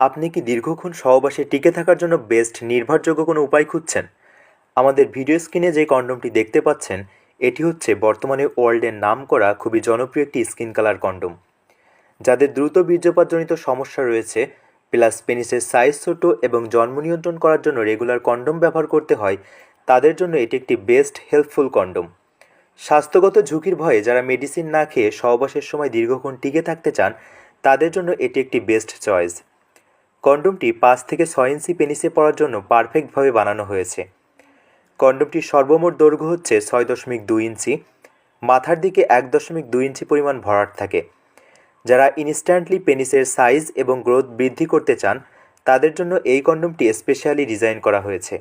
আপনি কি দীর্ঘক্ষণ সহবাসে টিকে থাকার জন্য বেস্ট নির্ভরযোগ্য কোনো উপায় খুঁজছেন? আমাদের ভিডিও স্ক্রিনে যে কন্ডোমটি দেখতে পাচ্ছেন, এটি হচ্ছে বর্তমানে ওয়ার্ল্ডের নামকরা খুবই জনপ্রিয় একটি স্কিন কালার কন্ডোম। যাদের দ্রুত বীর্যপাতজনিত সমস্যা রয়েছে, প্লাস পেনিসের সাইজ ছোট এবং জন্ম নিয়ন্ত্রণ করার জন্য রেগুলার কন্ডোম ব্যবহার করতে হয়, তাদের জন্য এটি একটি বেস্ট হেল্পফুল কন্ডোম। স্বাস্থ্যগত ঝুঁকির ভয়ে যারা মেডিসিন না খেয়ে সহবাসের সময় দীর্ঘক্ষণ টিকে থাকতে চান, তাদের জন্য এটি একটি বেস্ট চয়েস। কন্ডোমটি 5 থেকে 6 ইঞ্চি পেনিসে পরার জন্য পারফেক্টভাবে বানানো হয়েছে। কন্ডোমটির সর্বমোট দৈর্ঘ্য হচ্ছে 6.2 ইঞ্চি। মাথার দিকে 1.2 ইঞ্চি পরিমাণ ভরাট থাকে। যারা ইনস্ট্যান্টলি পেনিসের সাইজ এবং গ্রোথ বৃদ্ধি করতে চান, তাদের জন্য এই কন্ডোমটি স্পেশালি ডিজাইন করা হয়েছে।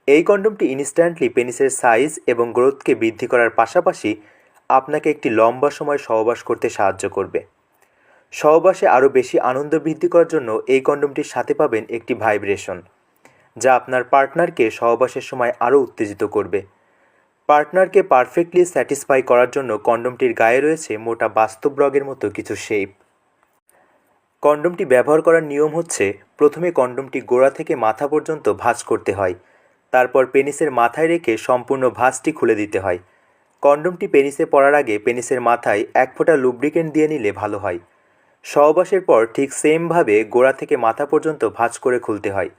এই কন্ডোমটি ইনস্ট্যান্টলি পেনিসের সাইজ এবং গ্রোথকে বৃদ্ধি করার পাশাপাশি আপনাকে একটি লম্বা সময় সহবাস করতে সাহায্য করবে। সহবাসে আরও বেশি আনন্দ বৃদ্ধি করার জন্য এই কন্ডোমটির সাথে পাবেন একটি ভাইব্রেশন, যা আপনার পার্টনারকে সহবাসের সময় আরও উত্তেজিত করবে। পার্টনারকে পারফেক্টলি স্যাটিসফাই করার জন্য কন্ডোমটির গায়ে রয়েছে মোটা বাস্তব রগের মতো কিছু শেপ। কন্ডোমটি ব্যবহার করার নিয়ম হচ্ছে, প্রথমে কন্ডোমটি গোড়া থেকে মাথা পর্যন্ত ভাঁজ করতে হয়। তারপর পেনিসের মাথায় রেখে সম্পূর্ণ ভাঁজটি খুলে দিতে হয়। কন্ডোমটি পেনিসে পরার আগে পেনিসের মাথায় 1 ফোঁটা লুব্রিকেন্ট দিয়ে নিলে ভালো হয়। সহবাসের পর ঠিক সেমভাবে গোড়া থেকে মাথা পর্যন্ত ভাঁজ করে খুলতে হয়।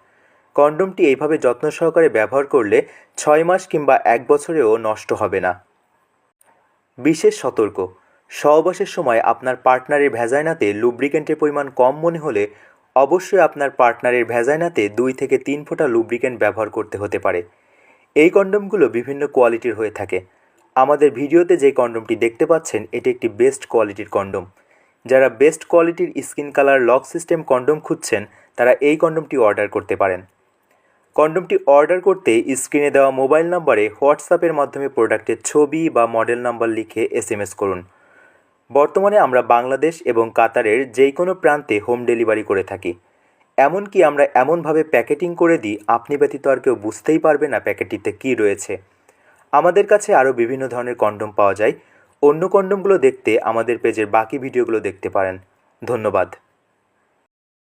কন্ডোমটি এইভাবে যত্ন সহকারে ব্যবহার করলে 6 মাস কিংবা 1 বছরেও নষ্ট হবে না। বিশেষ সতর্ক: সহবাসের সময় আপনার পার্টনারের ভ্যাজাইনাতে লুব্রিকেন্টের পরিমাণ কম মনে হলে অবশ্যই আপনার পার্টনারের ভ্যাজাইনাতে 2 থেকে 3 ফোঁটা লুব্রিকেন্ট ব্যবহার করতে হতে পারে। এই কন্ডোমগুলো বিভিন্ন কোয়ালিটির হয়ে থাকে। আমাদের ভিডিওতে যে কন্ডোমটি দেখতে পাচ্ছেন, এটি একটি বেস্ট কোয়ালিটির কন্ডোম। যারা বেস্ট কোয়ালিটির skin colour lock system condom খুঁজছেন, তারা এই কন্ডোমটি অর্ডার করতে পারেন। কন্ডোমটি অর্ডার করতে স্ক্রিনে দেওয়া মোবাইল নম্বরে হোয়াটসঅ্যাপের মাধ্যমে প্রোডাক্টের ছবি বা মডেল নাম্বার লিখে SMS করুন। বর্তমানে আমরা বাংলাদেশ এবং কাতারের যে কোনো প্রান্তে হোম ডেলিভারি করে থাকি। এমনকি আমরা এমনভাবে প্যাকেটিং করে দিই, আপনি ব্যতীত আর কেউ বুঝতেই পারবে না প্যাকেটটিতে কী রয়েছে। আমাদের কাছে আরও বিভিন্ন ধরনের কন্ডোম পাওয়া যায়। অন্য কন্ডোমগুলো দেখতে আমাদের পেজের বাকি ভিডিওগুলো দেখতে পারেন। ধন্যবাদ।